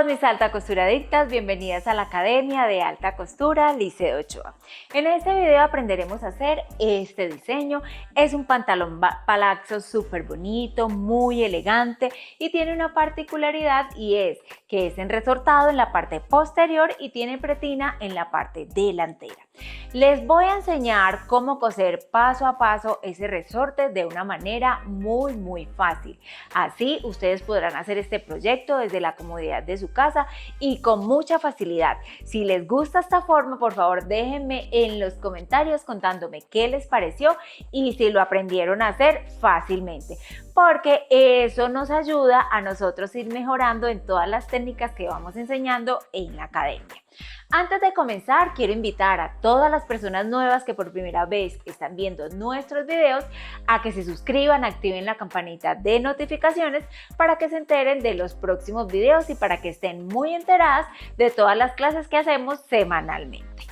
todas mis alta costura adictas, bienvenidas a la Academia de Alta Costura Liceo Ochoa. En este video aprenderemos a hacer este diseño. Es un pantalón palazo súper bonito, muy elegante y tiene una particularidad y es que es en resortado en la parte posterior y tiene pretina en la parte delantera. Les voy a enseñar cómo coser paso a paso ese resorte de una manera muy fácil. Así ustedes podrán hacer este proyecto desde la comodidad de su casa y con mucha facilidad. Si les gusta esta forma, por favor déjenme en los comentarios contándome qué les pareció y si lo aprendieron a hacer fácilmente, porque eso nos ayuda a nosotros ir mejorando en todas las técnicas que vamos enseñando en la academia. Antes de comenzar, quiero invitar a todas las personas nuevas que por primera vez están viendo nuestros videos a que se suscriban, activen la campanita de notificaciones para que se enteren de los próximos videos y para que estén muy enteradas de todas las clases que hacemos semanalmente.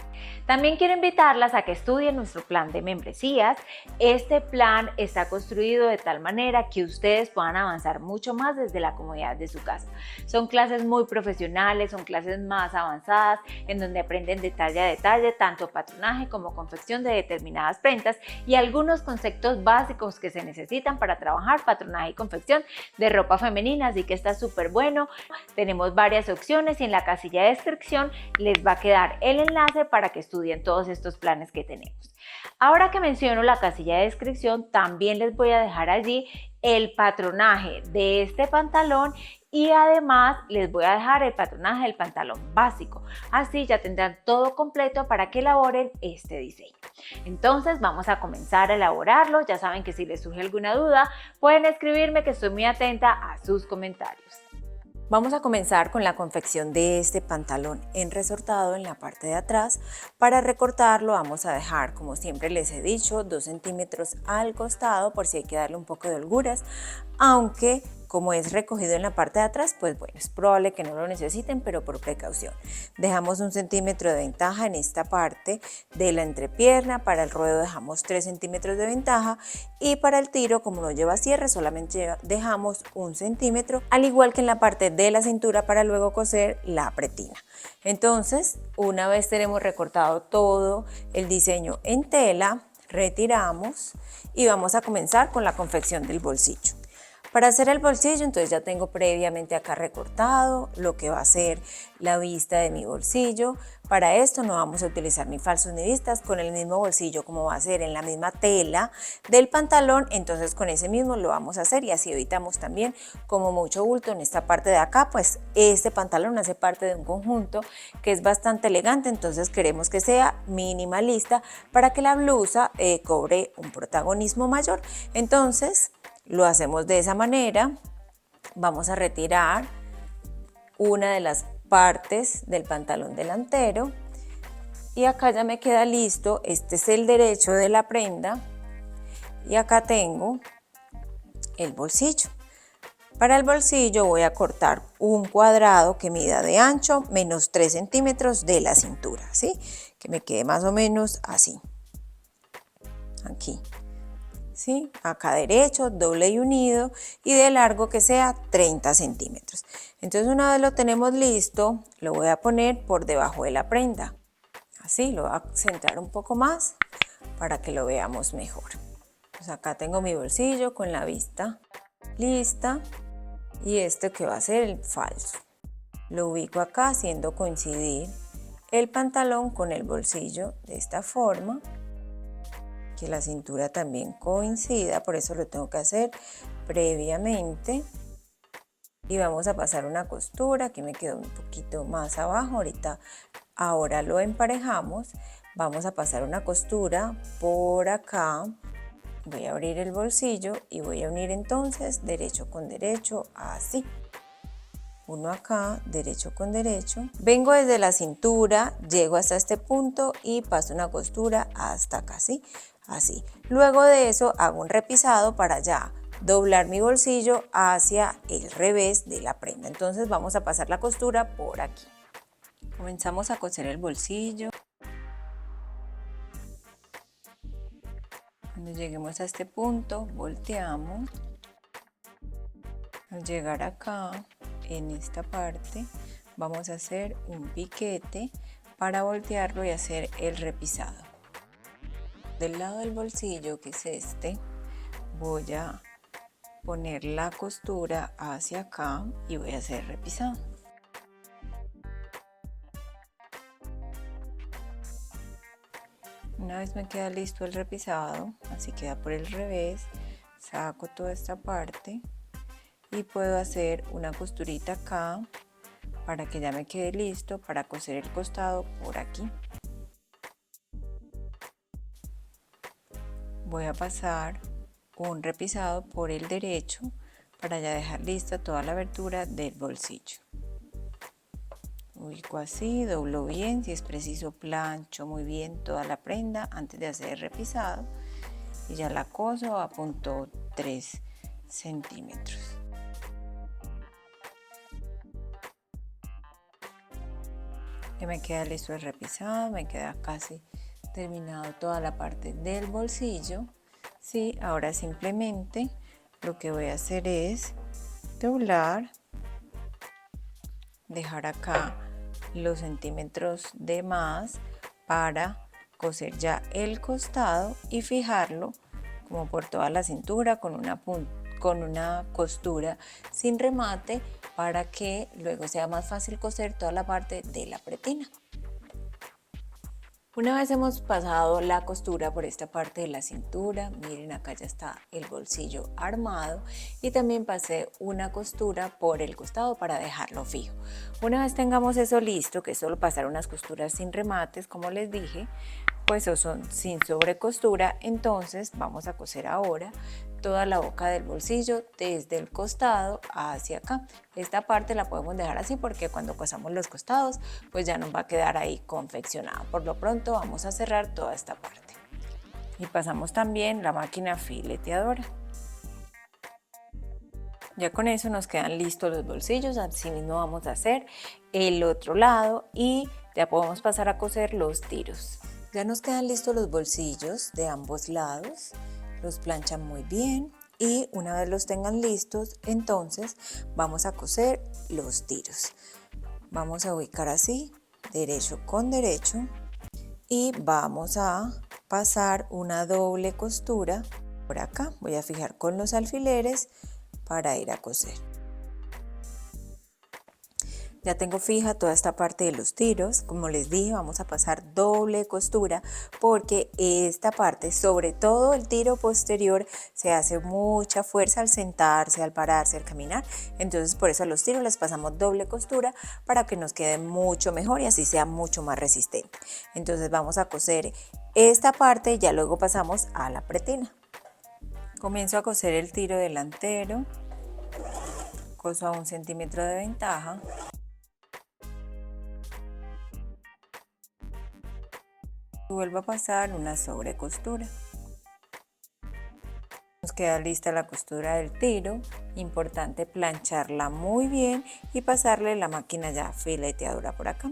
También quiero invitarlas a que estudien nuestro plan de membresías. Este plan está construido de tal manera que ustedes puedan avanzar mucho más desde la comodidad de su casa. Son clases muy profesionales, son clases más avanzadas en donde aprenden detalle a detalle tanto patronaje como confección de determinadas prendas y algunos conceptos básicos que se necesitan para trabajar patronaje y confección de ropa femenina, así que está súper bueno. Tenemos varias opciones y en la casilla de descripción les va a quedar el enlace para que estudien todos estos planes que tenemos. Ahora que menciono la casilla de descripción, también les voy a dejar allí el patronaje de este pantalón y además les voy a dejar el patronaje del pantalón básico. Así ya tendrán todo completo para que elaboren este diseño. Entonces vamos a comenzar a elaborarlo. Ya saben que si les surge alguna duda pueden escribirme, que estoy muy atenta a sus comentarios. Vamos a comenzar con la confección de este pantalón en resortado en la parte de atrás. Para recortarlo vamos a dejar, como siempre les he dicho, 2 centímetros al costado por si hay que darle un poco de holguras, aunque como es recogido en la parte de atrás, pues bueno, es probable que no lo necesiten, pero por precaución. Dejamos 1 centímetro de ventaja en esta parte de la entrepierna, para el ruedo dejamos 3 centímetros de ventaja y para el tiro, como no lleva cierre, solamente dejamos 1 centímetro, al igual que en la parte de la cintura para luego coser la pretina. Entonces, una vez tenemos recortado todo el diseño en tela, retiramos y vamos a comenzar con la confección del bolsillo. Para hacer el bolsillo, entonces ya tengo previamente acá recortado lo que va a ser la vista de mi bolsillo. Para esto no vamos a utilizar ni falsos ni vistas, con el mismo bolsillo como va a ser en la misma tela del pantalón, entonces con ese mismo lo vamos a hacer y así evitamos también como mucho bulto en esta parte de acá, pues este pantalón hace parte de un conjunto que es bastante elegante, entonces queremos que sea minimalista para que la blusa cobre un protagonismo mayor. Entonces lo hacemos de esa manera. Vamos a retirar una de las partes del pantalón delantero y acá ya me queda listo. Este es el derecho de la prenda y acá tengo el bolsillo. Para el bolsillo voy a cortar un cuadrado que mida de ancho menos 3 centímetros de la cintura, ¿sí? Que me quede más o menos así, aquí. ¿Sí? Acá derecho, doble y unido y de largo que sea 30 centímetros. Entonces una vez lo tenemos listo, lo voy a poner por debajo de la prenda. Así, lo voy a centrar un poco más para que lo veamos mejor. Pues acá tengo mi bolsillo con la vista lista y este que va a ser el falso. Lo ubico acá haciendo coincidir el pantalón con el bolsillo de esta forma, que la cintura también coincida, por eso lo tengo que hacer previamente. Y vamos a pasar una costura, aquí me quedó un poquito más abajo, ahora lo emparejamos, vamos a pasar una costura por acá, voy a abrir el bolsillo y voy a unir entonces derecho con derecho, así. Uno acá, derecho con derecho. Vengo desde la cintura, llego hasta este punto y paso una costura hasta acá, ¿sí? Así. Luego de eso hago un repisado para ya doblar mi bolsillo hacia el revés de la prenda. Entonces vamos a pasar la costura por aquí. Comenzamos a coser el bolsillo. Cuando lleguemos a este punto, volteamos. Al llegar acá, en esta parte, vamos a hacer un piquete para voltearlo y hacer el repisado. Del lado del bolsillo, que es este, voy a poner la costura hacia acá y voy a hacer repisado. Una vez me queda listo el repisado, así queda por el revés, saco toda esta parte y puedo hacer una costurita acá para que ya me quede listo para coser el costado por aquí. Voy a pasar un repisado por el derecho para ya dejar lista toda la abertura del bolsillo. Ubico así, doblo bien, si es preciso plancho muy bien toda la prenda antes de hacer el repisado y ya la coso a punto 3 centímetros. Ya me queda listo el repisado, me queda casi terminado toda la parte del bolsillo. Sí, ahora simplemente lo que voy a hacer es doblar, dejar acá los centímetros de más para coser ya el costado y fijarlo como por toda la cintura con una costura sin remate para que luego sea más fácil coser toda la parte de la pretina. Una vez hemos pasado la costura por esta parte de la cintura, miren, acá ya está el bolsillo armado y también pasé una costura por el costado para dejarlo fijo. Una vez tengamos eso listo, que es solo pasar unas costuras sin remates, como les dije, pues o son sin sobrecostura, entonces vamos a coser ahora toda la boca del bolsillo desde el costado hacia acá. Esta parte la podemos dejar así porque cuando cosamos los costados pues ya nos va a quedar ahí confeccionado. Por lo pronto vamos a cerrar toda esta parte y pasamos también la máquina fileteadora. Ya con eso nos quedan listos los bolsillos, así mismo vamos a hacer el otro lado y ya podemos pasar a coser los tiros. Ya nos quedan listos los bolsillos de ambos lados. Los planchan muy bien y una vez los tengan listos, entonces vamos a coser los tiros. Vamos a ubicar así, derecho con derecho y vamos a pasar una doble costura por acá. Voy a fijar con los alfileres para ir a coser. Ya tengo fija toda esta parte de los tiros, como les dije vamos a pasar doble costura porque esta parte, sobre todo el tiro posterior, se hace mucha fuerza al sentarse, al pararse, al caminar, entonces por eso a los tiros les pasamos doble costura para que nos quede mucho mejor y así sea mucho más resistente. Entonces vamos a coser esta parte y ya luego pasamos a la pretina. Comienzo a coser el tiro delantero, coso a 1 centímetro de ventaja. Vuelvo a pasar una sobrecostura. Nos queda lista la costura del tiro, importante plancharla muy bien y pasarle la máquina ya fileteadora por acá.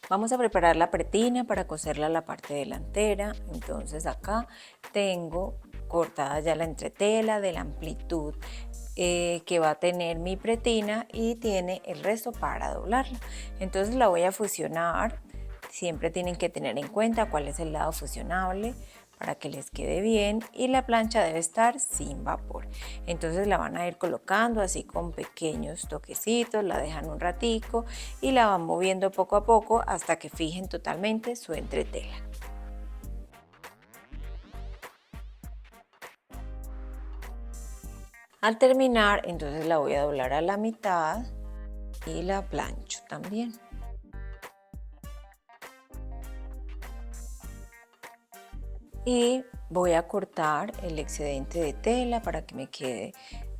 Vamos a preparar la pretina para coserla a la parte delantera, entonces acá tengo cortada ya la entretela de la amplitud que va a tener mi pretina y tiene el resto para doblarla. Entonces la voy a fusionar. Siempre tienen que tener en cuenta cuál es el lado fusionable para que les quede bien y la plancha debe estar sin vapor. Entonces la van a ir colocando así con pequeños toquecitos, la dejan un ratico y la van moviendo poco a poco hasta que fijen totalmente su entretela. Al terminar, entonces la voy a doblar a la mitad y la plancho también. Y voy a cortar el excedente de tela para que me quede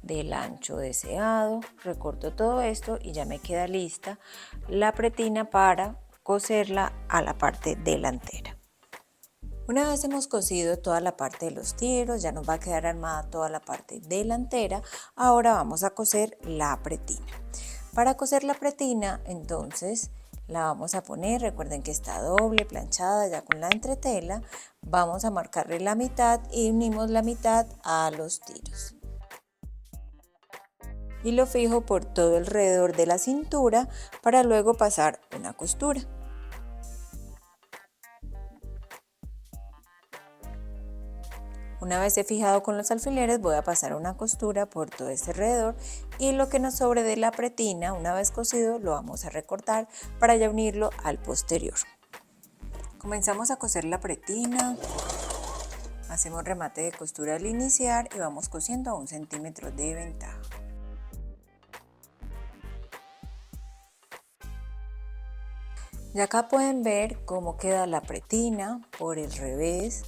del ancho deseado. Recorto todo esto y ya me queda lista la pretina para coserla a la parte delantera. Una vez hemos cosido toda la parte de los tiros, ya nos va a quedar armada toda la parte delantera. Ahora vamos a coser la pretina. Para coser la pretina, entonces la vamos a poner, recuerden que está doble, planchada ya con la entretela. Vamos a marcarle la mitad y unimos la mitad a los tiros. y lo fijo por todo alrededor de la cintura para luego pasar una costura. Una vez he fijado con los alfileres, voy a pasar una costura por todo este alrededor y lo que nos sobre de la pretina, una vez cosido, lo vamos a recortar para ya unirlo al posterior. Comenzamos a coser la pretina, hacemos remate de costura al iniciar y vamos cosiendo a 1 centímetro de ventaja. Y acá pueden ver cómo queda la pretina por el revés.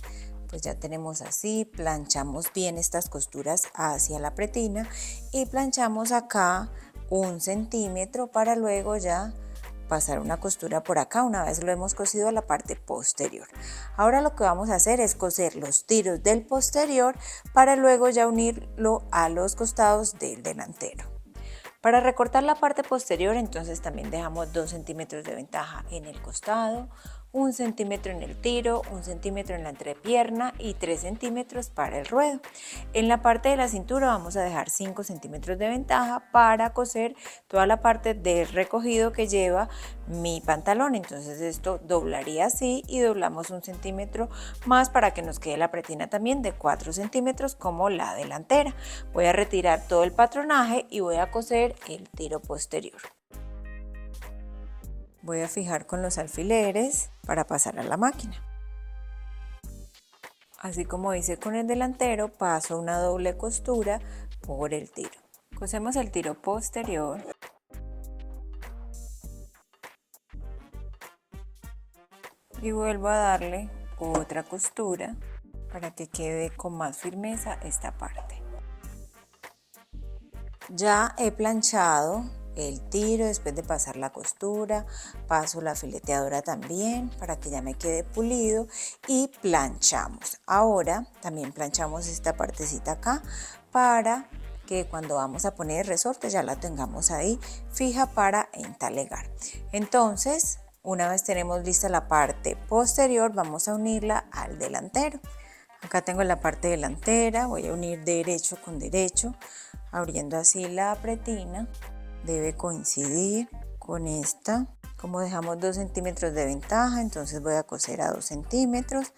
Pues ya tenemos así, planchamos bien estas costuras hacia la pretina y planchamos acá 1 centímetro para luego ya pasar una costura por acá una vez lo hemos cosido a la parte posterior. Ahora lo que vamos a hacer es coser los tiros del posterior para luego ya unirlo a los costados del delantero. Para recortar la parte posterior entonces también dejamos 2 centímetros de ventaja en el costado, 1 centímetro en el tiro, 1 centímetro en la entrepierna y 3 centímetros para el ruedo. En la parte de la cintura vamos a dejar 5 centímetros de ventaja para coser toda la parte del recogido que lleva mi pantalón. Entonces esto doblaría así y doblamos 1 centímetro más para que nos quede la pretina también de 4 centímetros como la delantera. Voy a retirar todo el patronaje y voy a coser el tiro posterior. Voy a fijar con los alfileres para pasar a la máquina. Así como hice con el delantero, paso una doble costura por el tiro. Cosemos el tiro posterior. Y vuelvo a darle otra costura para que quede con más firmeza esta parte. Ya he planchado el tiro después de pasar la costura, paso la fileteadora también para que ya me quede pulido y planchamos. Ahora también planchamos esta partecita acá para que cuando vamos a poner el resorte ya la tengamos ahí fija para entalegar. Entonces, una vez tenemos lista la parte posterior, vamos a unirla al delantero. Acá tengo la parte delantera, voy a unir derecho con derecho, abriendo así la pretina. Debe coincidir con esta. Como dejamos 2 centímetros de ventaja, entonces voy a coser a 2 centímetros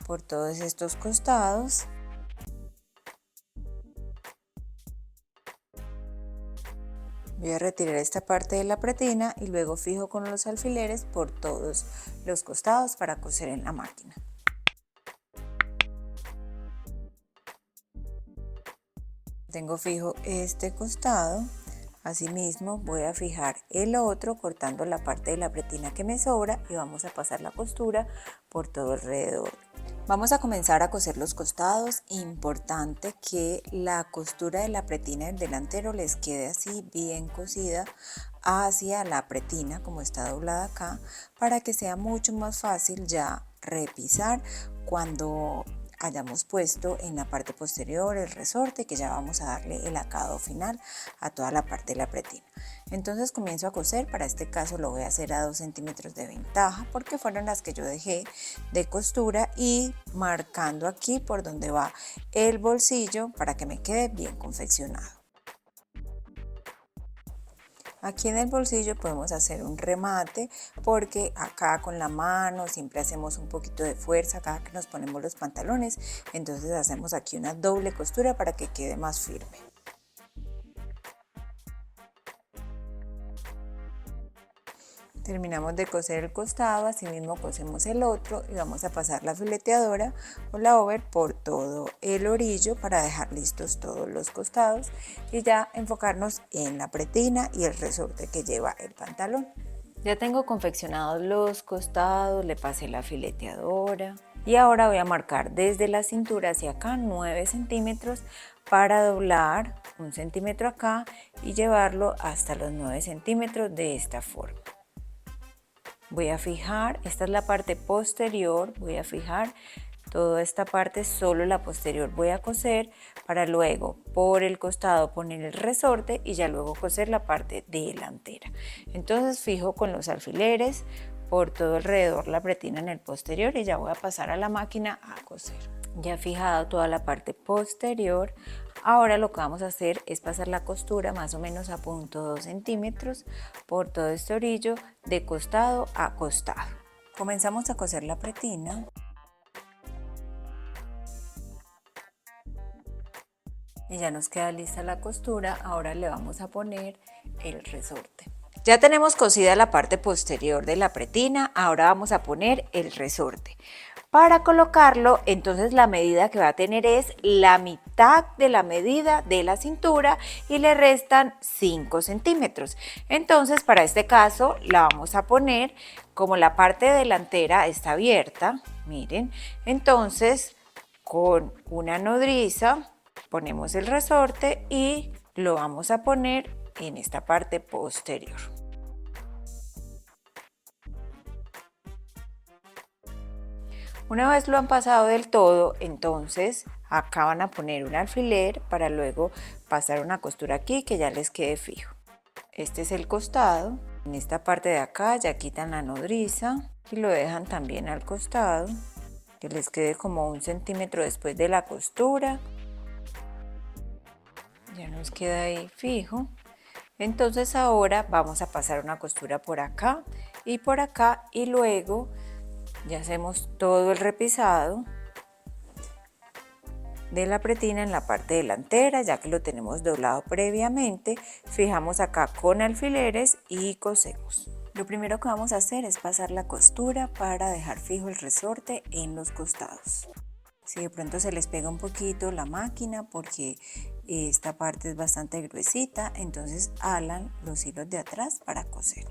por todos estos costados. Voy a retirar esta parte de la pretina y luego fijo con los alfileres por todos los costados para coser en la máquina. Tengo fijo este costado. Asimismo voy a fijar el otro cortando la parte de la pretina que me sobra y vamos a pasar la costura por todo alrededor. Vamos a comenzar a coser los costados. Importante que la costura de la pretina del delantero les quede así bien cosida hacia la pretina como está doblada acá para que sea mucho más fácil ya repisar cuando hayamos puesto en la parte posterior el resorte, que ya vamos a darle el acabado final a toda la parte de la pretina. Entonces comienzo a coser. Para este caso lo voy a hacer a 2 centímetros de ventaja porque fueron las que yo dejé de costura y marcando aquí por donde va el bolsillo para que me quede bien confeccionado. Aquí en el bolsillo podemos hacer un remate porque acá con la mano siempre hacemos un poquito de fuerza cada que nos ponemos los pantalones, entonces hacemos aquí una doble costura para que quede más firme. Terminamos de coser el costado, así mismo cosemos el otro y vamos a pasar la fileteadora o la over por todo el orillo para dejar listos todos los costados y ya enfocarnos en la pretina y el resorte que lleva el pantalón. Ya tengo confeccionados los costados, le pasé la fileteadora y ahora voy a marcar desde la cintura hacia acá 9 centímetros para doblar 1 centímetro acá y llevarlo hasta los 9 centímetros de esta forma. Voy a fijar, esta es la parte posterior, voy a fijar toda esta parte, solo la posterior voy a coser para luego por el costado poner el resorte y ya luego coser la parte delantera. Entonces fijo con los alfileres por todo alrededor la pretina en el posterior y ya voy a pasar a la máquina a coser. Ya fijado toda la parte posterior, ahora lo que vamos a hacer es pasar la costura más o menos a 0,2 centímetros por todo este orillo de costado a costado. Comenzamos a coser la pretina. Y ya nos queda lista la costura, ahora le vamos a poner el resorte. Ya tenemos cosida la parte posterior de la pretina, ahora vamos a poner el resorte. Para colocarlo, entonces la medida que va a tener es la mitad de la medida de la cintura y le restan 5 centímetros. Entonces, para este caso, la vamos a poner como la parte delantera está abierta, miren, entonces con una nodriza ponemos el resorte y lo vamos a poner en esta parte posterior. Una vez lo han pasado del todo, entonces acá van a poner un alfiler para luego pasar una costura aquí que ya les quede fijo. Este es el costado. En esta parte de acá ya quitan la nodriza y lo dejan también al costado, que les quede como 1 centímetro después de la costura. Ya nos queda ahí fijo. Entonces ahora vamos a pasar una costura por acá y luego ya hacemos todo el repisado de la pretina en la parte delantera, ya que lo tenemos doblado previamente. Fijamos acá con alfileres y cosemos. Lo primero que vamos a hacer es pasar la costura para dejar fijo el resorte en los costados. Si de pronto se les pega un poquito la máquina porque esta parte es bastante gruesita, entonces alan los hilos de atrás para coser.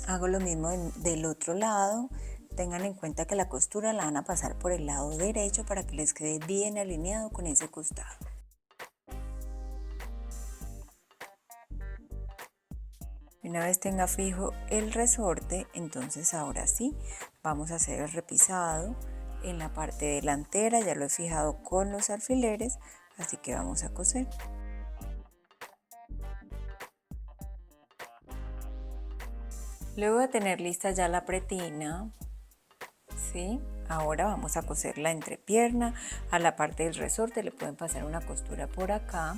Hago lo mismo del otro lado. Tengan en cuenta que la costura la van a pasar por el lado derecho para que les quede bien alineado con ese costado. Una vez tenga fijo el resorte, entonces ahora sí vamos a hacer el repisado en la parte delantera. Ya lo he fijado con los alfileres, así que vamos a coser. Luego de tener lista ya la pretina, ¿sí? Ahora vamos a coser la entrepierna. A la parte del resorte le pueden pasar una costura por acá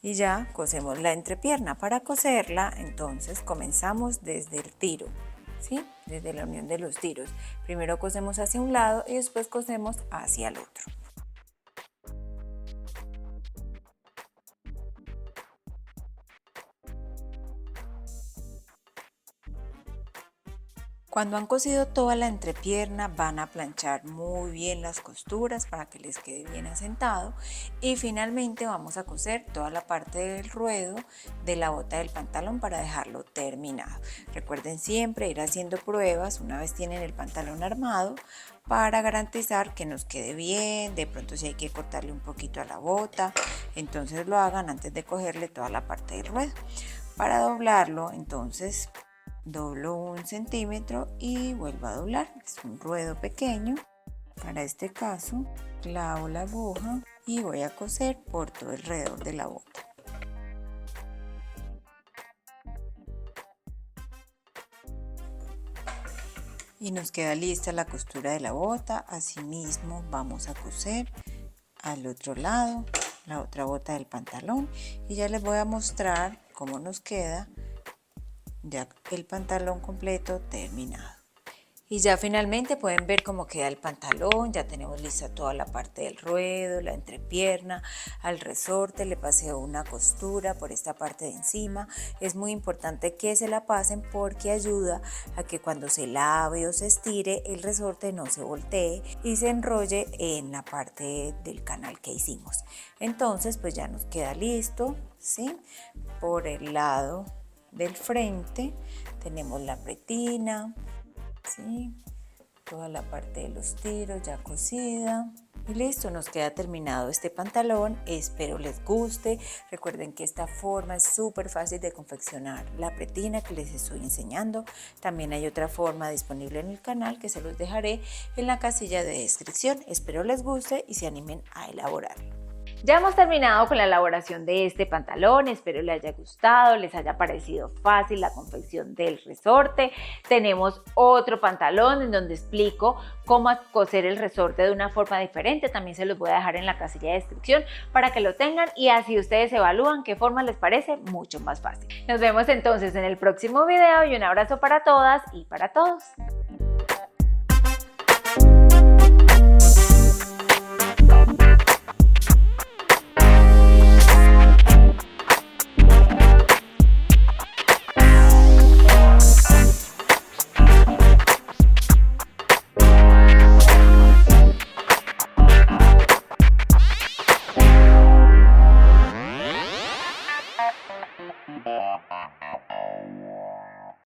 y ya cosemos la entrepierna. Para coserla, entonces comenzamos desde el tiro, ¿sí? Desde la unión de los tiros. Primero cosemos hacia un lado y después cosemos hacia el otro. Cuando han cosido toda la entrepierna van a planchar muy bien las costuras para que les quede bien asentado y finalmente vamos a coser toda la parte del ruedo de la bota del pantalón para dejarlo terminado. Recuerden siempre ir haciendo pruebas una vez tienen el pantalón armado para garantizar que nos quede bien. De pronto si hay que cortarle un poquito a la bota, entonces lo hagan antes de cogerle toda la parte del ruedo. Para doblarlo, entonces doblo 1 centímetro y vuelvo a doblar. Es un ruedo pequeño. Para este caso, clavo la aguja y voy a coser por todo alrededor de la bota. Y nos queda lista la costura de la bota. Asimismo vamos a coser al otro lado la otra bota del pantalón y ya les voy a mostrar cómo nos queda ya el pantalón completo terminado. Y ya finalmente pueden ver cómo queda el pantalón. Ya tenemos lista toda la parte del ruedo, la entrepierna, al resorte le pasé una costura por esta parte de encima. Es muy importante que se la pasen porque ayuda a que cuando se lave o se estire el resorte no se voltee y se enrolle en la parte del canal que hicimos. Entonces pues ya nos queda listo, ¿sí? Por el lado del frente tenemos la pretina, ¿sí? Toda la parte de los tiros ya cosida y listo, nos queda terminado este pantalón. Espero les guste. Recuerden que esta forma es súper fácil de confeccionar la pretina que les estoy enseñando. También hay otra forma disponible en el canal que se los dejaré en la casilla de descripción. Espero les guste y se animen a elaborarlo. Ya hemos terminado con la elaboración de este pantalón, espero les haya gustado, les haya parecido fácil la confección del resorte. Tenemos otro pantalón en donde explico cómo coser el resorte de una forma diferente, también se los voy a dejar en la casilla de descripción para que lo tengan y así ustedes evalúan qué forma les parece mucho más fácil. Nos vemos entonces en el próximo video y un abrazo para todas y para todos.